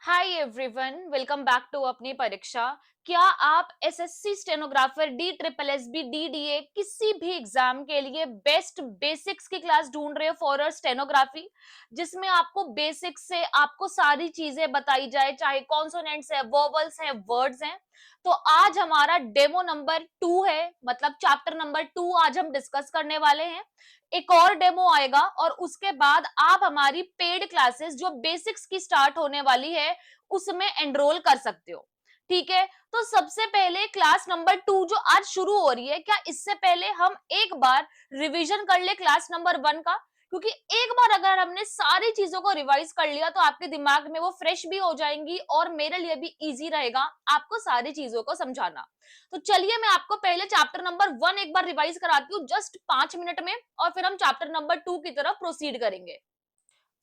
Hi everyone, welcome back to अपनी परीक्षा। क्या आप SSC stenographer, D triple S B, DDA किसी भी एग्जाम के लिए बेस्ट बेसिक्स की क्लास ढूंढ रहे हो फॉर स्टेनोग्राफी, जिसमें आपको बेसिक्स से आपको सारी चीजें बताई जाए, चाहे कॉन्सोनेंट्स है, वोवल्स है, वर्ड्स हैं। तो आज हमारा डेमो नंबर 2 है, मतलब चैप्टर नंबर 2 आज हम डिस्कस करने वाले हैं। एक और डेमो आएगा और उसके बाद आप हमारी पेड क्लासेस जो बेसिक्स की स्टार्ट होने वाली है उसमें एनरोल कर सकते हो। ठीक है, तो सबसे पहले क्लास नंबर 2 जो आज शुरू हो रही है, क्या इससे पहले हम एक बार रिवीजन कर ले क्लास नंबर 1 का? क्योंकि एक बार अगर हमने सारी चीजों को रिवाइज कर लिया तो आपके दिमाग में वो फ्रेश भी हो जाएंगी और मेरे लिए भी इजी रहेगा आपको सारी चीजों को समझाना। तो चलिए मैं आपको पहले चैप्टर नंबर 1 एक बार रिवाइज कराती हूँ जस्ट 5 मिनट में, और फिर हम चैप्टर नंबर 2 की तरफ प्रोसीड करेंगे।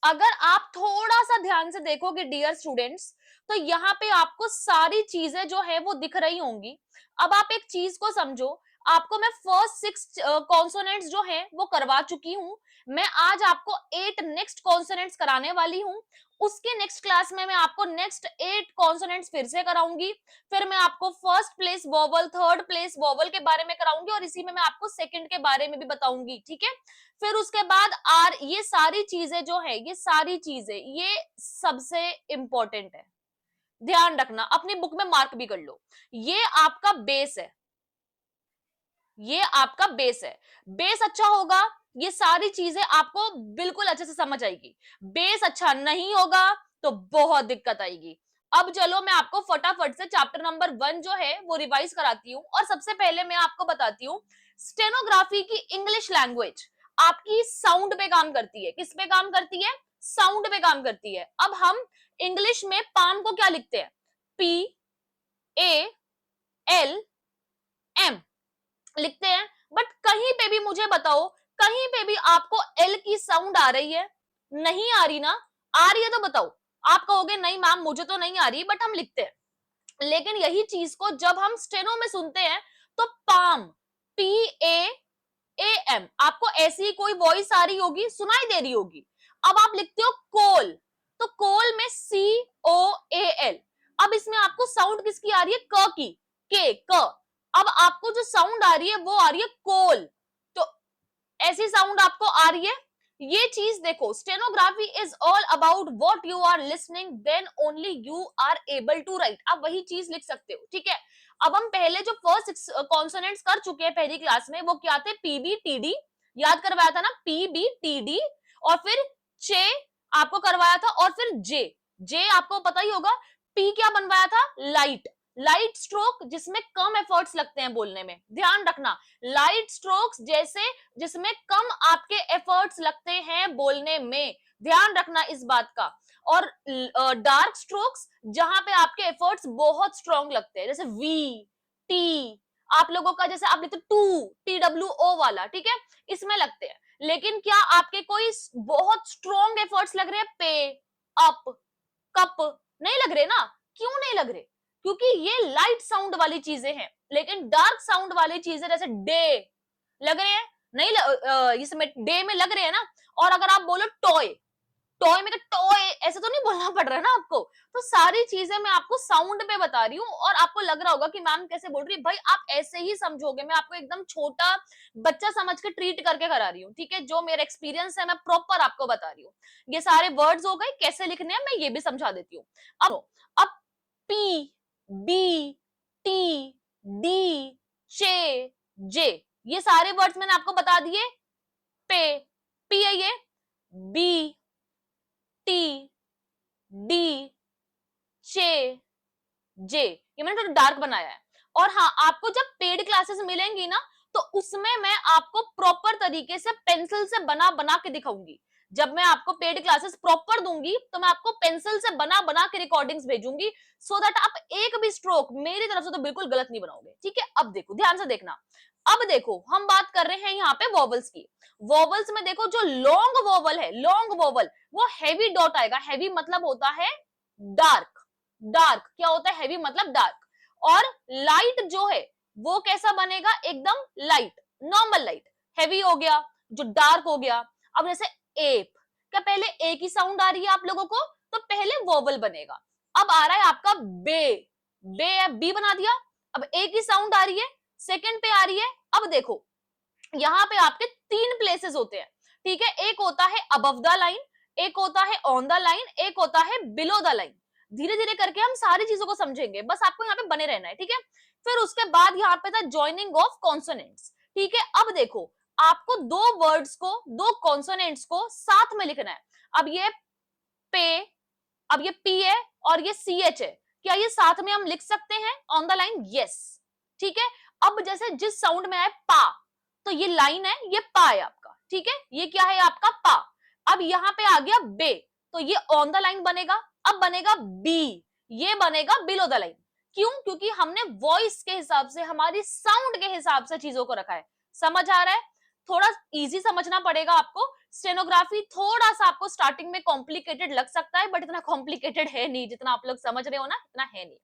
अगर आप थोड़ा सा ध्यान से देखोगे डियर स्टूडेंट्स, तो यहाँ पे आपको सारी चीजें जो है वो दिख रही होंगी। अब आप एक चीज को समझो, आपको मैं फर्स्ट 6 कॉन्सोनेंट्स जो है वो करवा चुकी हूँ। मैं आज आपको 8 नेक्स्ट कॉन्सोनेंट्स कराने वाली हूँ। उसके नेक्स्ट क्लास में मैं आपको नेक्स्ट 8 कॉन्सोनेंट्स फिर से कराऊंगी। फिर मैं आपको first place vowel, third place vowel के बारे में कराऊंगी और इसी में मैं आपको सेकंड के बारे में भी बताऊंगी। ठीक है, फिर उसके बाद आर, ये सारी चीजें जो है, ये सारी चीजें ये सबसे इंपॉर्टेंट है, ध्यान रखना, अपनी बुक में मार्क भी कर लो। ये आपका बेस है, ये आपका बेस है। बेस अच्छा होगा, ये सारी चीजें आपको बिल्कुल अच्छे से समझ आएगी। बेस अच्छा नहीं होगा तो बहुत दिक्कत आएगी। अब चलो मैं आपको फटाफट से चैप्टर नंबर 1 जो है वो रिवाइज कराती हूँ। और सबसे पहले मैं आपको बताती हूँ, स्टेनोग्राफी की इंग्लिश लैंग्वेज आपकी साउंड पे काम करती है। किस पे काम करती है? साउंड पे काम करती है। अब हम इंग्लिश में पाम को क्या लिखते हैं? PALM लिखते हैं। बट कहीं पे भी मुझे बताओ, कहीं पे भी आपको एल की साउंड आ रही है? नहीं आ रही ना? आ रही है तो बताओ। आप कहोगे नहीं मैम मुझे तो नहीं आ रही, बट हम लिखते हैं। लेकिन यही चीज को जब हम स्टेनो में सुनते हैं तो पाम, PAAM, आपको ऐसी कोई वॉइस आ रही होगी, सुनाई दे रही होगी। अब आप लिखते हो कोल, तो कोल में COAL। अब इसमें आपको साउंड किसकी आ रही है? क की, क। अब आपको जो साउंड आ रही है वो आ रही है कोल, तो ऐसी साउंड आपको आ रही है। ये चीज देखो, stenography is all about what you are listening, then only you are able to write. आप वही चीज लिख सकते हो। ठीक है, अब हम पहले जो फर्स्ट कॉन्सोनेंट्स कर चुके हैं पहली क्लास में, वो क्या थे? PBTD, याद करवाया था ना? PBTD, और फिर चे आपको करवाया था, और फिर जे। जे आपको पता ही होगा। पी क्या बनवाया था? लाइट, लाइट स्ट्रोक, जिसमें कम एफर्ट्स लगते हैं बोलने में, ध्यान रखना। लाइट स्ट्रोक्स जैसे जिसमें कम आपके एफर्ट्स लगते हैं बोलने में, ध्यान रखना इस बात का। और डार्क स्ट्रोक्स जहां पे आपके एफर्ट्स बहुत स्ट्रॉन्ग लगते हैं, जैसे टी, आप लोगों का जैसे आप लिखते TWO वाला, ठीक है, इसमें लगते हैं। लेकिन क्या आपके कोई बहुत स्ट्रॉन्ग एफर्ट्स लग रहे हैं? पे, अप, कप, नहीं लग रहे ना? क्यों नहीं लग रहे? क्योंकि ये लाइट साउंड वाली चीजें हैं। लेकिन डार्क साउंड वाली चीजें जैसे डे, लग रहे हैं? नहीं इसमें डे में लग रहे हैं ना? और अगर आप बोलो टॉय, टॉय में तो टॉय ऐसे तो नहीं बोलना पड़ रहा है ना आपको। तो सारी चीजें मैं आपको साउंड पे बता रही हूँ, और आपको लग रहा होगा कि मैम कैसे बोल रही है। भाई आप ऐसे ही समझोगे, मैं आपको एकदम छोटा बच्चा समझ के ट्रीट करके करा रही हूँ। ठीक है, जो मेरा एक्सपीरियंस है मैं प्रॉपर आपको बता रही हूँ। ये सारे वर्ड्स हो गए, कैसे लिखने हैं मैं ये भी समझा देती हूँ। अब PBTD चे जे, ये सारे वर्ड्स मैंने आपको बता दिए। पे, पी है ये, BTD चे जे, ये मैंने थोड़ा डार्क बनाया है। और हाँ, आपको जब पेड क्लासेस मिलेंगी ना, तो उसमें मैं आपको प्रॉपर तरीके से पेंसिल से बना बना के दिखाऊंगी। जब मैं आपको पेड क्लासेस प्रॉपर दूंगी तो मैं आपको पेंसिल से बना बना के रिकॉर्डिंग्स भेजूंगी, सो दैट आप एक भी स्ट्रोक मेरी तरफ से तो बिल्कुल गलत नहीं बनाओगे। ठीक है, अब देखो, ध्यान से देखना। अब देखो, हम बात कर रहे हैं यहाँ पे वॉवल्स की। वॉवल्स में देखो, जो लॉन्ग वॉवल है, लॉन्ग वॉवल, वो हैवी डॉट आएगा। हैवी मतलब होता है डार्क, डार्क क्या होता है? हैवी मतलब डार्क। और लाइट जो है वो कैसा बनेगा? एकदम लाइट, नॉर्मल लाइट। हैवी हो गया, जो डार्क हो गया। अब जैसे एप, क्या पहले ए की साउंड आ रही है आप लोगों को? तो पहले वोवल बनेगा। अब आ रहा है आपका बे, बे बी बना दिया, अब ए की साउंड आ रही है, सेकंड पे आ रही है। अब देखो यहाँ पे आपके तीन प्लेसेस होते हैं, ठीक है, एक होता है अबव द लाइन, एक होता है ऑन द लाइन, एक होता है बिलो द लाइन। धीरे धीरे करके हम सारी चीजों को समझेंगे, बस आपको यहाँ पे बने रहना है, ठीक है। फिर उसके बाद यहाँ पे था जॉइनिंग ऑफ कॉन्सोनेंट्स, ठीक है। अब देखो आपको दो वर्ड्स को, दो कॉन्सोनेंट्स को साथ में लिखना है। अब ये पे, अब ये पी है और ये सी एच है, क्या ये साथ में हम लिख सकते हैं ऑन द लाइन? यस, ठीक है। अब जैसे जिस साउंड में आए पा, तो ये लाइन है, ये पा है आपका, ठीक है, ये क्या है आपका पा। अब यहाँ पे आ गया बे, तो ये ऑन द लाइन बनेगा। अब बनेगा बी, ये बनेगा बिलो द लाइन। क्यों? क्योंकि हमने वॉइस के हिसाब से, हमारी साउंड के हिसाब से चीजों को रखा है। समझ आ रहा है? थोड़ा इजी समझना पड़ेगा आपको। स्टेनोग्राफी थोड़ा सा आपको स्टार्टिंग में कॉम्प्लिकेटेड लग सकता है, बट इतना कॉम्प्लिकेटेड है नहीं, जितना आप लोग समझ रहे हो ना, इतना है नहीं।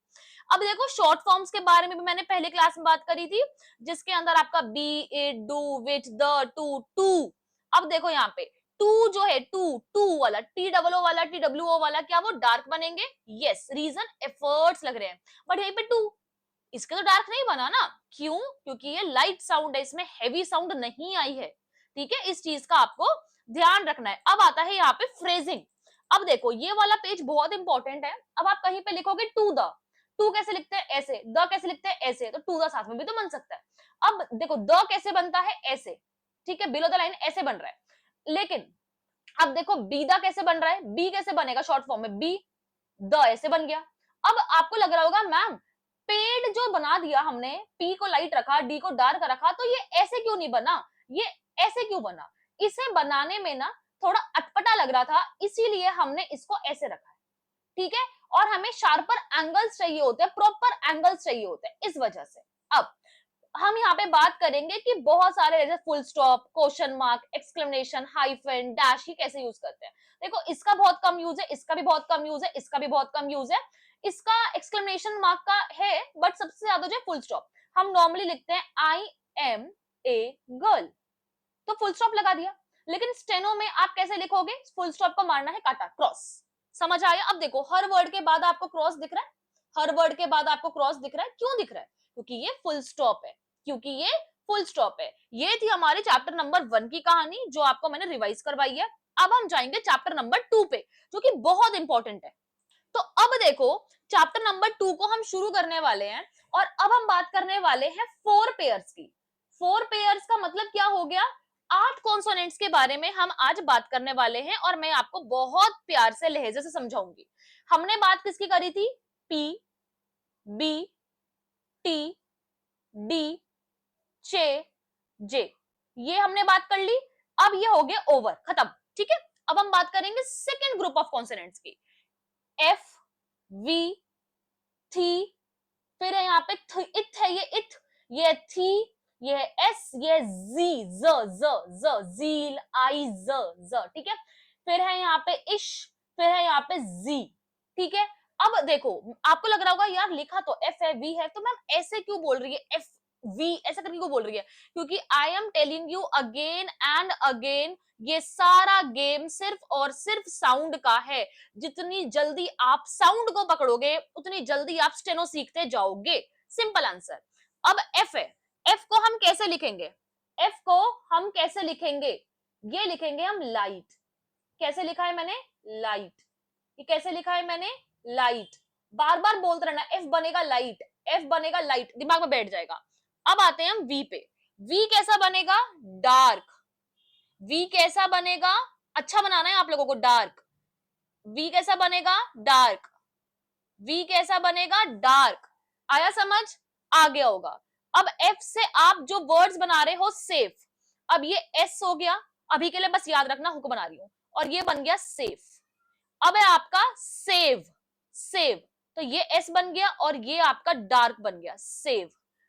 अब देखो शॉर्ट फॉर्म्स के बारे में भी मैंने पहले क्लास में बात करी थी, जिसके अंदर आपका be, it, do, which, the, to, two. अब देखो यहाँ पे टू जो है, टू, टू वाला, टी डबल ओ वाला, टी डब्ल्यू ओ वाला, क्या वो डार्क बनेंगे? यस, रीजन एफर्ट्स लग रहे हैं। बट यहीं पे टू, इसके तो डार्क नहीं बना ना। क्यों? क्योंकि ये लाइट साउंड है, इसमें हेवी साउंड नहीं आई है, ठीक है। इस चीज का आपको ध्यान रखना है। अब आता है यहाँ पे फ्रेजिंग। अब देखो ये वाला पेज बहुत इंपॉर्टेंट है। अब आप कहीं पे लिखोगे टू द, टू कैसे लिखते हैं? ऐसे। द कैसे लिखते हैं? ऐसे। तो टू द साथ में भी तो बन सकता है। अब देखो द कैसे बनता है? ऐसे, ठीक है, बिलो द लाइन ऐसे बन रहा है। लेकिन अब देखो बी द कैसे बन रहा है? बी कैसे बनेगा शॉर्ट फॉर्म में? बी द ऐसे बन गया। अब आपको लग रहा होगा मैम पेड़ जो बना दिया हमने, पी को लाइट रखा, डी को डार्क रखा, तो ये ऐसे क्यों नहीं बना, ये ऐसे क्यों बना? इसे बनाने में ना थोड़ा अटपटा लग रहा था, इसीलिए हमने इसको ऐसे रखा है, ठीक है। और हमें शार्पर एंगल्स चाहिए होते हैं, प्रॉपर एंगल्स चाहिए होते हैं, इस वजह से। अब हम यहाँ पे बात करेंगे कि बहुत सारे जैसे full stop, question mark, exclamation, hyphen, dash ही कैसे यूज करते हैं। देखो इसका बहुत कम यूज है, इसका भी बहुत कम यूज है, इसका भी बहुत कम यूज है। इसका एक्सक्लेमेशन मार्क का है, बट सबसे ज्यादा जो है फुल स्टॉप। हम नॉर्मली लिखते हैं आई एम ए गर्ल, तो फुल स्टॉप लगा दिया। लेकिन स्टेनो में आप कैसे लिखोगे? फुल स्टॉप को मारना है काटा, क्रॉस। समझ आया? अब देखो हर वर्ड के बाद आपको क्रॉस दिख रहा है, हर वर्ड के बाद आपको क्रॉस दिख रहा है। क्यों दिख रहा है? क्योंकि ये फुल स्टॉप है, क्योंकि ये फुल स्टॉप है। ये थी हमारी चैप्टर नंबर 1 की कहानी, जो आपको मैंने रिवाइज करवाई है। अब हम जाएंगे चैप्टर नंबर 2 पे, जो कि बहुत इंपॉर्टेंट है। तो अब देखो चैप्टर नंबर 2 को हम शुरू करने वाले हैं, और अब हम बात करने वाले हैं 4 पेयर्स की। 4 पेयर्स का मतलब क्या हो गया? 8 कॉन्सोनेंट्स के बारे में हम आज बात करने वाले हैं, और मैं आपको बहुत प्यार से लहजे से समझाऊंगी। हमने बात किसकी करी थी? पी, बी, टी, डी, चे, जे, ये हमने बात कर ली। अब ये हो गया ओवर, खत्म, ठीक है। अब हम बात करेंगे सेकेंड ग्रुप ऑफ कॉन्सोनेंट्स की। एफ, वी, थी, फिर है यहाँ पे इथ है, ये इथ, ये थी, ये एस, ये जी, ज, ज, ज, जील, आई, ज, ठीक है। फिर है यहाँ पे इश, फिर है यहाँ पे जी, ठीक है। अब देखो आपको लग रहा होगा यार लिखा तो एफ है, वी है, तो मैम ऐसे क्यों बोल रही है? एफ वी ऐसा करके क्यों बोल रही है? क्योंकि I am telling you again and again, ये सारा गेम सिर्फ और सिर्फ साउंड का है। जितनी जल्दी आप साउंड को पकड़ोगे, उतनी जल्दी आप स्टेनो सीखते जाओगे। Simple answer. अब एफ है, एफ को हम कैसे लिखेंगे? एफ को हम कैसे लिखेंगे? ये लिखेंगे हम लाइट। कैसे लिखा है मैंने? लाइट। ये कैसे लिखा है मैंने? लाइट। बार बार बोलते रहना, एफ बनेगा लाइट, एफ बनेगा लाइट, दिमाग में बैठ जाएगा। अब आते हैं हम वी पे। वी कैसा बनेगा? डार्क। वी कैसा बनेगा? अच्छा बनाना है आप लोगों को, डार्क। वी कैसा बनेगा? डार्क। वी कैसा बनेगा? डार्क। आया समझ? आ गया होगा। अब एफ से आप जो वर्ड्स बना रहे हो सेफ, अब ये एस हो गया, अभी के लिए बस याद रखना हुक बना रही हूं, और ये बन गया सेफ। अब है आपका सेव, सेव, तो ये एस बन गया और ये आपका डार्क बन गया, सेव,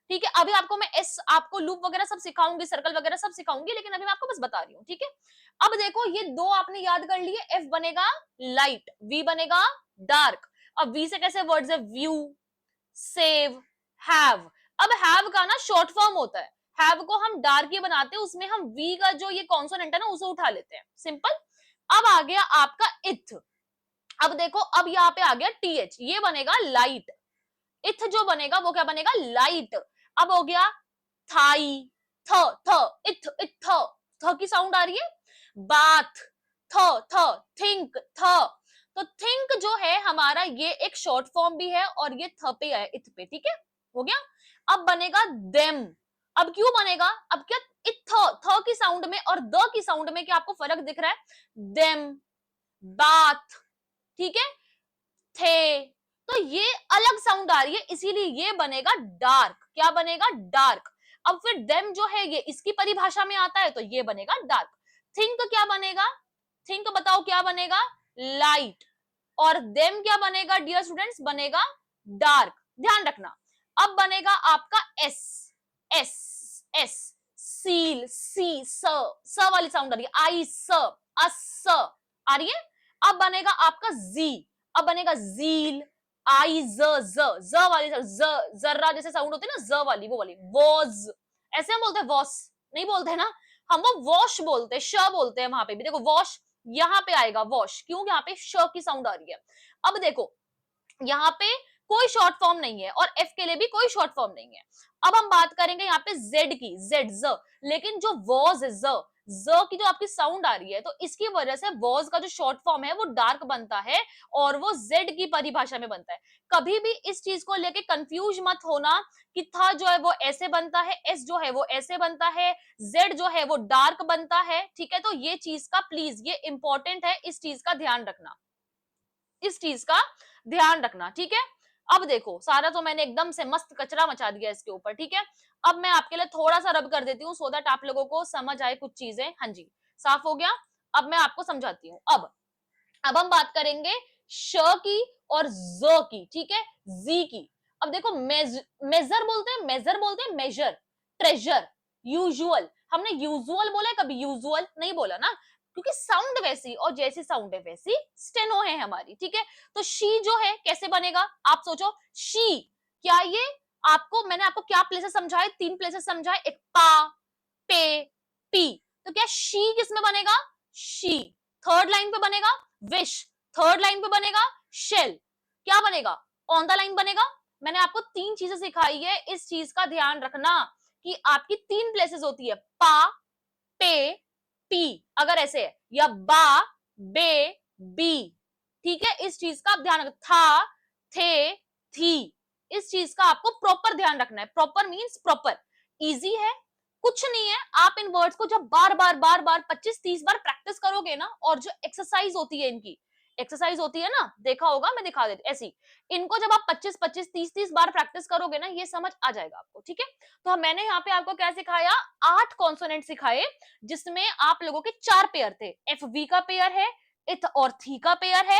ठीक है। अभी आपको मैं एस, आपको लूप वगैरह सब सिखाऊंगी, सर्कल वगैरह सब सिखाऊंगी, लेकिन अभी मैं आपको बस बता रही हूँ, ठीक है। अब देखो ये दो आपने याद कर लिए, एफ बनेगा लाइट, वी बनेगा डार्क। अब वी से कैसे वर्ड्स है? View, save, have. अब हैव का ना शॉर्ट फॉर्म होता है, हैव को हम डार्क ही बनाते हैं, उसमें हम वी का जो ये कॉन्सोनेंट है ना उसे उठा लेते हैं, सिंपल। अब आ गया आपका इथ। अब देखो, अब यहाँ पे आ गया टीएच, ये बनेगा लाइट। इथ जो बनेगा वो क्या बनेगा, लाइट। अब हो गया थाई, थ, इथ, इथ, थ की साउंड आ रही है। बाथ, थ, थिंक, थ। तो थिंक जो है हमारा, ये एक शॉर्ट फॉर्म भी है और ये थ पे है, इथ पे, ठीक है, हो गया। अब बनेगा देम। अब क्यों बनेगा, अब क्या, इथ, थ की साउंड में और द की साउंड में क्या आपको फर्क दिख रहा है, देम, बाथ, ठीक है, थे। तो ये अलग साउंड आ रही है, इसीलिए ये बनेगा डार्क। क्या बनेगा, डार्क। अब फिर देम जो है ये इसकी परिभाषा में आता है, तो ये बनेगा डार्क। थिंक क्या बनेगा, थिंक बताओ क्या बनेगा, लाइट। और देम क्या बनेगा डियर स्टूडेंट्स, बनेगा डार्क। ध्यान रखना। अब बनेगा आपका एस, एस, एस, सील, सी, स वाली साउंड आ रही है, आई, स आ रही है। अब बनेगा आपका जी, अब बनेगा जील, आई, ज वाली, जर्रा जैसे साउंड होती है ना, ज वाली, वो वाली, वॉज। ऐसे हम बोलते हैं वॉश, नहीं बोलते ना, हम वो वॉश बोलते हैं, श बोलते हैं वहां पे भी। देखो वॉश यहाँ पे आएगा, वॉश, क्यों, यहाँ पे श की साउंड आ रही है। अब देखो, यहाँ पे कोई शॉर्ट फॉर्म नहीं है और एफ के लिए भी कोई शॉर्ट फॉर्म नहीं है। अब हम बात करेंगे यहाँ पे जेड की, जेड, ज। लेकिन जो वॉज है, ज की जो आपकी साउंड आ रही है, तो इसकी वजह से वॉज का जो शॉर्ट फॉर्म है वो डार्क बनता है और वो जेड की परिभाषा में बनता है। कभी भी इस चीज को लेके कंफ्यूज मत होना कि था जो है वो ऐसे बनता है, एस जो है वो ऐसे बनता है, जेड जो है वो डार्क बनता है, ठीक है। तो ये चीज का प्लीज, ये इंपॉर्टेंट है, इस चीज का ध्यान रखना, इस चीज का ध्यान रखना, ठीक है। अब देखो, सारा तो मैंने एकदम से मस्त कचरा मचा दिया इसके ऊपर, ठीक है। अब मैं आपके लिए थोड़ा सा रब कर देती हूँ सो दैट आप लोगों को समझ आए कुछ चीजें। हाँ जी, साफ हो गया। अब मैं आपको समझाती हूँ। अब हम बात करेंगे श की और ज की, ठीक है, जी की। अब देखो, मेजर बोलते हैं, मेजर बोलते हैं, मेजर, ट्रेजर, यूजुअल। हमने यूजुअल बोला है कभी, यूजुअल नहीं बोला ना, क्योंकि साउंड वैसी और जैसी साउंड है वैसी स्टेनो है हमारी, ठीक है। तो शी जो है कैसे बनेगा, आप सोचो, शी, क्या ये आपको, मैंने आपको क्या प्लेसेस समझाए, 3 प्लेसेस समझाए, एक पा, पे, पी। तो क्या शी किस में बनेगा, शी। थर्ड लाइन पे बनेगा विश, थर्ड लाइन पे बनेगा शेल, क्या बनेगा, ऑन द लाइन बनेगा। मैंने आपको 3 चीजें सिखाई है, इस चीज का ध्यान रखना कि आपकी 3 प्लेसेस होती है, पा, पे, पी, अगर ऐसे है, या बा, बे, बी, ठीक है। इस चीज का आप ध्यान रखना, था, थे, थी, इस चीज का आपको प्रॉपर ध्यान रखना है। प्रॉपर मींस प्रॉपर, इजी है, कुछ नहीं है। आप इन वर्ड्स को जब बार बार 25-30 बार प्रैक्टिस करोगे ना, और जो एक्सरसाइज होती है, इनकी एक्सरसाइज होती है ना, देखा होगा, मैं दिखा देती ऐसी, इनको जब आप 25-25 30-30 बार प्रैक्टिस करोगे ना, ये समझ आ जाएगा आपको, ठीक है। तो मैंने यहाँ पे आपको क्या सिखाया, 8 कॉन्सोनेंट सिखाए, जिसमें आप लोगों के 4 पेयर थे। एफ वी का पेयर है, इथ और थी का पेयर है,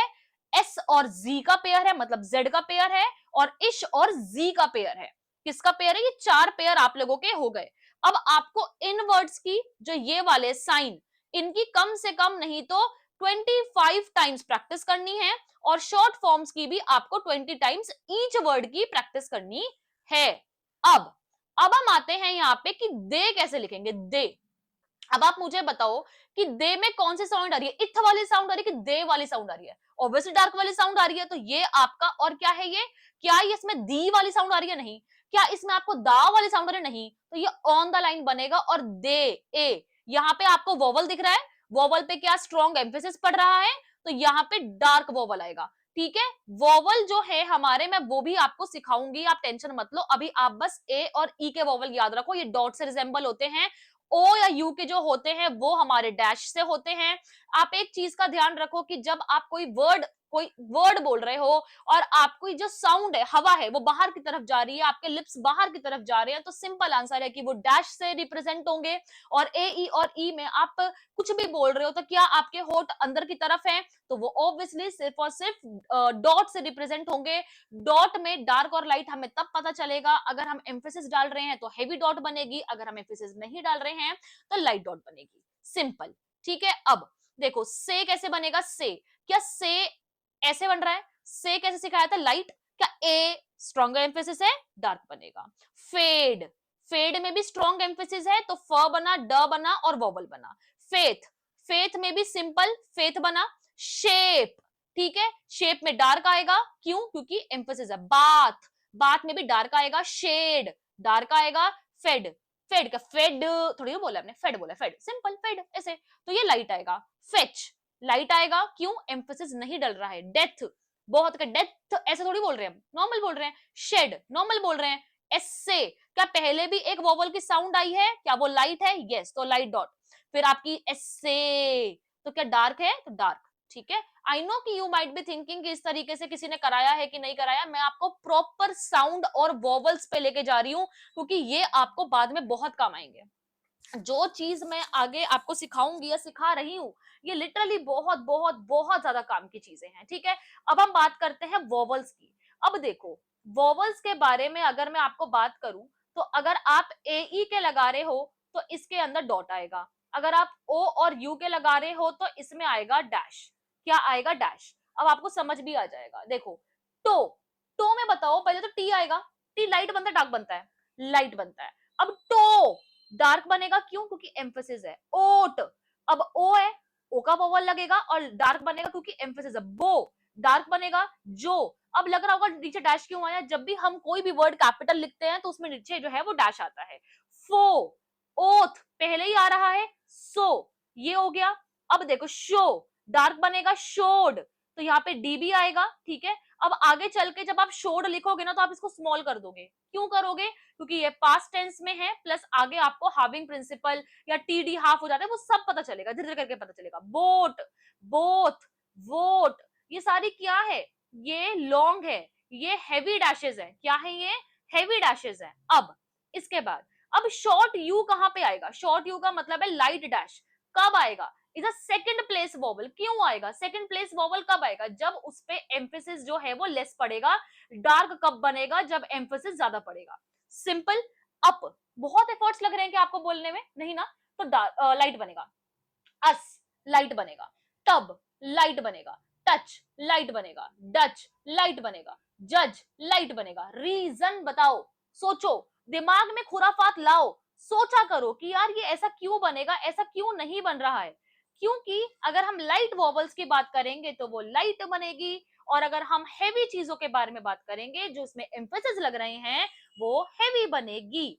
एस और जी का पेयर है, मतलब जेड का पेयर है, और इश और जी का पेयर है। किसका पेयर है, ये 4 पेयर आप लोगों के हो गए। अब आपको इन वर्ड्स की जो ये वाले साइन, इनकी कम से कम नहीं तो 25 टाइम्स प्रैक्टिस करनी है, और शॉर्ट फॉर्म्स की भी आपको 20 टाइम्स ईच वर्ड की प्रैक्टिस करनी है। अब अब हम आते हैं यहाँ पे कि दे कैसे लिखेंगे, दे। अब आप मुझे बताओ कि दे में कौन सी साउंड आ रही है, इथ वाली साउंड आ रही है कि दे वाली साउंड आ रही है, ऑब्वियसली डार्क वाली साउंड आ रही है। तो ये आपका, और क्या है ये, क्या ये इसमें दी वाली साउंड आ रही है, नहीं। क्या इसमें आपको दा वाली साउंड आ रही है, नहीं। तो ये ऑन द लाइन बनेगा। और दे, ए, यहाँ पे आपको वोवल दिख रहा है, वोवल पे क्या स्ट्रॉन्ग एम्फेसिस पड़ रहा है, तो यहाँ पे डार्क वोवल आएगा, ठीक है। वोवल जो है हमारे, मैं वो भी आपको सिखाऊंगी, आप टेंशन मत लो। अभी आप बस ए और ई के वोवल याद रखो, ये डॉट से रिजेंबल होते हैं। ओ या यू के जो होते हैं वो हमारे डैश से होते हैं। आप एक चीज का ध्यान रखो कि जब आप कोई वर्ड बोल रहे हो और आपको जो साउंड है, हवा है, वो बाहर की तरफ जा रही है, आपके लिप्स बाहर की तरफ जा रहे हैं, तो सिंपल आंसर है कि वो डैश से रिप्रेजेंट होंगे। और ए, ई और ई में आप कुछ भी बोल रहे हो, तो क्या आपके होठ अंदर की तरफ है, तो वो ऑब्वियसली सिर्फ और सिर्फ डॉट से रिप्रेजेंट होंगे। डॉट में डार्क और लाइट हमें तब पता चलेगा, अगर हम एम्फेसिस डाल रहे हैं तो हेवी डॉट बनेगी, अगर हम एम्फेसिस नहीं डाल रहे हैं तो लाइट डॉट बनेगी, सिंपल, ठीक है। अब देखो, से कैसे बनेगा, से, क्या से ऐसे बन रहा है, से कैसे सिखाया था, लाइट, क्या ए स्ट्रॉन्गर एम्फेसिस है, डार्क बनेगा। फेड, फेड में भी स्ट्रॉन्ग एम्फेसिस है, तो फ बना, ड बना और वोवल बना। फेथ, फेथ में भी सिंपल फेथ बना। शेप, ठीक है। शेप में डार्क आएगा, क्यों? क्योंकि एम्फेसिस है। बाथ, बाथ में भी डार्क आएगा। शेड, डार्क आएगा। फेड, फेड का फेड थोड़ी ना बोला हमने, फेड बोला, फेड सिंपल, फेड ऐसे, तो ये लाइट आएगा। फेच, लाइट आएगा, क्यों? एम्फेसिस नहीं डल रहा है। डेथ, बहुत का डेथ ऐसे थोड़ी बोल रहे हैं हम, नॉर्मल बोल रहे हैं। शेड, नॉर्मल बोल रहे हैं। एसे, क्या पहले भी एक वोवल की साउंड आई है? क्या वो लाइट है? यस, तो लाइट डॉट। फिर आपकी एसे, तो क्या डार्क है? तो डार्क, ठीक है। आई नो कि यू माइट बी थिंकिंग कि इस तरीके से किसी ने कराया है कि नहीं कराया। मैं आपको प्रॉपर साउंड और वोवल्स पे लेके जा रही हूं, क्योंकि ये आपको बाद में बहुत काम आएंगे। जो चीज मैं आगे आपको सिखाऊंगी या सिखा रही हूँ, ये लिटरली बहुत बहुत बहुत ज्यादा काम की चीजें हैं, ठीक है। अब हम बात करते हैं वोवल्स की। अब देखो, वोवल्स के बारे में अगर मैं आपको बात करूं, तो अगर आप ए ई के लगा रहे हो तो इसके अंदर डॉट आएगा। अगर आप ओ और यू के लगा रहे हो तो इसमें आएगा डैश। क्या आएगा? डैश। अब आपको समझ भी आ जाएगा। देखो, टो, टो में बताओ, पहले तो टी आएगा। टी लाइट बनता है डार्क बनता है? लाइट बनता है। अब टो डार्क बनेगा, क्यों? क्योंकि एम्फेसिस है। ओट, अब ओ है, ओ का वोवल लगेगा और डार्क बनेगा क्योंकि एम्फेसिस है। बो, डार्क बनेगा। जो, अब लग रहा होगा नीचे डैश क्यों आया? जब भी हम कोई भी वर्ड कैपिटल लिखते हैं तो उसमें नीचे जो है वो डैश आता है। फो, ओथ पहले ही आ रहा है। सो, ये हो गया। अब देखो, शो, डार्क बनेगा। शोड, तो यहाँ पे डी भी आएगा, ठीक है। अब आगे चल के जब आप शोड लिखोगे ना, तो आप इसको स्मॉल कर दोगे। क्यों करोगे? क्योंकि ये पास्ट टेंस में है, प्लस आगे आपको हाविंग प्रिंसिपल या टीडी हाफ हो जाता है, वो सब पता चलेगा, धीरे धीरे करके पता चलेगा। बोट, बोथ, वोट, ये सारी क्या है? ये लॉन्ग है, ये हैवी डैशेस है। क्या है ये? हैवी डैशेस है। अब इसके बाद, अब शॉर्ट यू कहां पे आएगा? शॉर्ट यू का मतलब है लाइट डैश। कब आएगा? Is a second place vowel. क्यों आएगा सेकंड प्लेस वोवल? कब आएगा? जब उस पे एम्फेसिस जो है वो लेस पड़ेगा। डार्क कब बनेगा? जब एम्फेसिस ज्यादा पड़ेगा। सिंपल। अप, बहुत एफर्ट्स लग रहे हैं क्या आपको बोलने में? नहीं ना, तो लाइट बनेगा। अस, लाइट बनेगा। टब, लाइट बनेगा। टच, लाइट बनेगा। डच, लाइट बनेगा। जज, लाइट बनेगा। रीजन बताओ, सोचो, दिमाग में खुराफात लाओ, सोचा करो कि यार ये ऐसा क्यों बनेगा, ऐसा क्यों नहीं बन रहा है। क्योंकि अगर हम लाइट वॉवल्स की बात करेंगे तो वो लाइट बनेगी, और अगर हम हैवी चीजों के बारे में बात करेंगे जो इसमें एम्फेसिस लग रहे हैं, वो हैवी बनेगी।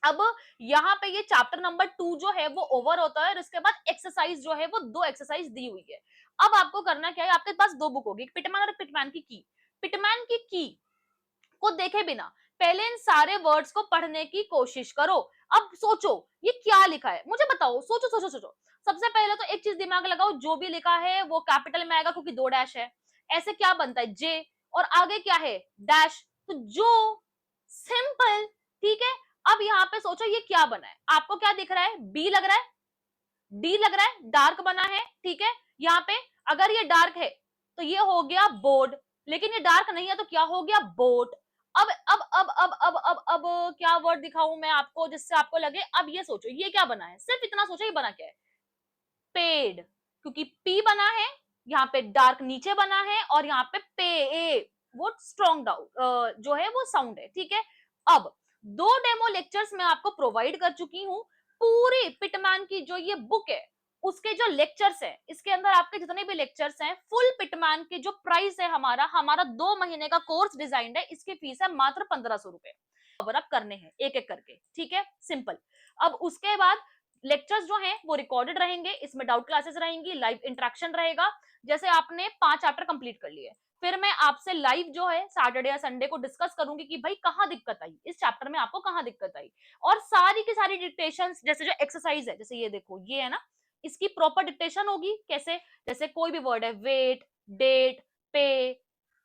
अब यहाँ पे ये चैप्टर नंबर 2 जो है वो ओवर होता है, और इसके बाद एक्सरसाइज जो है वो 2 एक्सरसाइज दी हुई है। अब आपको करना क्या है? आपके पास 2 बुक होगी, पिटमैन और पिटमैन की की। पिटमैन की को देखे बिना पहले इन सारे वर्ड्स को पढ़ने की कोशिश करो। अब सोचो ये क्या लिखा है, मुझे बताओ, सोचो सोचो सोचो। सबसे पहले तो एक चीज दिमाग लगाओ, जो भी लिखा है वो कैपिटल में आएगा क्योंकि 2 डैश है। ऐसे क्या बनता है? जे, और आगे क्या है? डैश, तो जो, सिंपल, ठीक है। अब यहाँ पे सोचो ये क्या बना है? आपको क्या दिख रहा है? बी लग रहा है, डी लग रहा है, डार्क बना है, ठीक है। यहाँ पे अगर ये डार्क है तो ये हो गया बोर्ड, लेकिन ये डार्क नहीं है तो क्या हो गया? बोट। अब क्या वर्ड दिखाऊं मैं आपको जिससे आपको लगे? अब ये सोचो ये क्या बना है, सिर्फ इतना सोचो ये बना क्या है? पेड, क्योंकि पी बना है, यहाँ पे डार्क नीचे बना है, और यहाँ पे पे, वो स्ट्रॉन्ग डाउन जो है वो साउंड है, ठीक है। अब 2 डेमो लेक्चर्स मैं आपको प्रोवाइड कर चुकी हूँ। पूरी पिटमैन की जो ये बुक है उसके जो लेक्चर्स है, इसके अंदर आपके जितने भी लेक्चर्स हैं, फुल पिटमैन की जो प्राइस है, हमारा हमारा 2 महीने का कोर्स डिजाइंड है, इसकी फीस है मात्र 1500 रुपए। कवर अप करने हैं एक एक करके, ठीक है, सिंपल। अब उसके बाद लेक्चर्स जो हैं वो रिकॉर्डेड रहेंगे, इसमें डाउट क्लासेस रहेंगी, लाइव इंटरेक्शन रहेगा। जैसे आपने 5 चैप्टर कंप्लीट कर लिए, फिर मैं आपसे लाइव जो है सैटरडे या संडे को डिस्कस करूंगी कि भाई कहाँ दिक्कत आई, इस चैप्टर में आपको कहाँ दिक्कत आई। और सारी की सारी डिक्टेशंस, जैसे जो एक्सरसाइज है, जैसे ये देखो ये है ना, इसकी प्रॉपर डिक्टेशन होगी। कैसे? जैसे कोई भी वर्ड है, वेट, डेट, पे,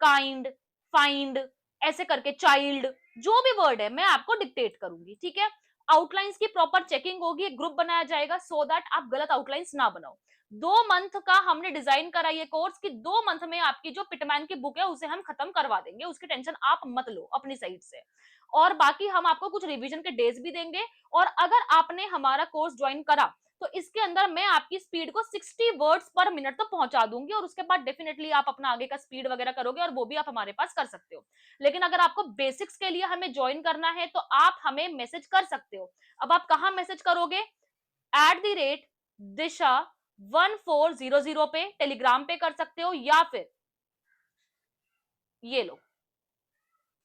काइंड, फाइंड, ऐसे करके, चाइल्ड, जो भी वर्ड है मैं आपको डिक्टेट करूंगी, ठीक है। आउटलाइंस की प्रॉपर चेकिंग होगी, एक ग्रुप बनाया जाएगा सो दैट आप गलत आउटलाइंस ना बनाओ। 2 मंथ का हमने डिजाइन करा ये कोर्स कि 2 मंथ में आपकी जो पिटमैन की बुक है उसे हम खत्म करवा देंगे, उसकी टेंशन आप मत लो अपनी साइड से। और बाकी हम आपको कुछ रिवीजन के डेज भी देंगे। और अगर आपने हमारा कोर्स ज्वाइन करा तो इसके अंदर मैं आपकी स्पीड को 60 वर्ड्स पर मिनट तक पहुंचा दूंगी, और उसके बाद डेफिनेटली आप अपना आगे का स्पीड वगैरह करोगे, और वो भी आप हमारे पास कर सकते हो। लेकिन अगर आपको बेसिक्स के लिए हमें ज्वाइन करना है तो आप हमें मैसेज कर सकते हो। अब आप कहां मैसेज करोगे? @दिशा 1400 पे टेलीग्राम पे कर सकते हो, या फिर ये लो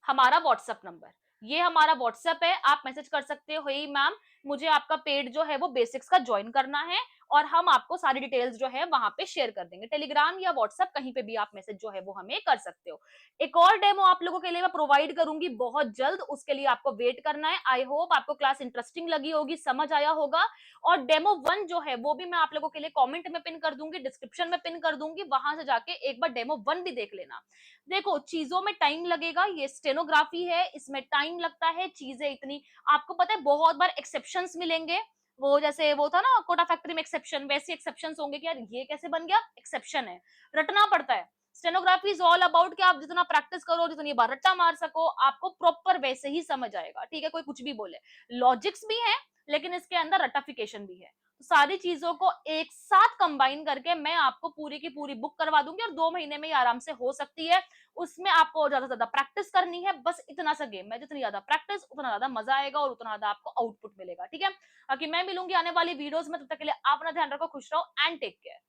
हमारा व्हाट्सएप नंबर, ये हमारा व्हाट्सएप है, आप मैसेज कर सकते हो, हे मैम मुझे आपका पेड जो है वो बेसिक्स का ज्वाइन करना है और हम आपको सारी डिटेल्स जो है वहां पे शेयर कर देंगे। टेलीग्राम या व्हाट्सएप कहीं पे भी आप मैसेज जो है वो हमें कर सकते हो। एक और डेमो आप लोगों के लिए मैं प्रोवाइड करूंगी बहुत जल्द, उसके लिए आपको वेट करना है। आई होप आपको क्लास इंटरेस्टिंग लगी होगी, समझ आया होगा। और डेमो 1 जो है वो भी मैं आप लोगों के लिए कमेंट में पिन कर दूंगी, डिस्क्रिप्शन में पिन कर दूंगी, वहां से जाके एक बार डेमो 1 भी देख लेना। देखो चीजों में टाइम लगेगा, ये स्टेनोग्राफी है, इसमें टाइम लगता है, चीजें इतनी, आपको पता है बहुत बार एक्सेप्शंस मिलेंगे। वो जैसे वो था ना कोटा फैक्ट्री में एक्सेप्शन, वैसे एक्सेप्शंस होंगे कि यार ये कैसे बन गया, एक्सेप्शन है, रटना पड़ता है। स्टेनोग्राफी इज ऑल अबाउट कि आप जितना प्रैक्टिस करो, जितनी बार रट्टा मार सको, आपको प्रॉपर वैसे ही समझ आएगा। ठीक है, कोई कुछ भी बोले, लॉजिक्स भी है लेकिन इसके अंदर रटाफिकेशन भी है। तो सारी चीजों को एक साथ कंबाइन करके मैं आपको पूरी की पूरी बुक करवा दूंगी और 2 महीने में ही आराम से हो सकती है। उसमें आपको ज्यादा से ज्यादा प्रैक्टिस करनी है, बस इतना सा गेम है, जितनी ज्यादा प्रैक्टिस उतना ज्यादा मजा आएगा और उतना ज्यादा आपको आउटपुट मिलेगा। ठीक है, बाकी मैं मिलूंगी आने वाली वीडियोस में, तब तक के लिए आप अपना ध्यान रखो, खुश रहो एंड टेक केयर।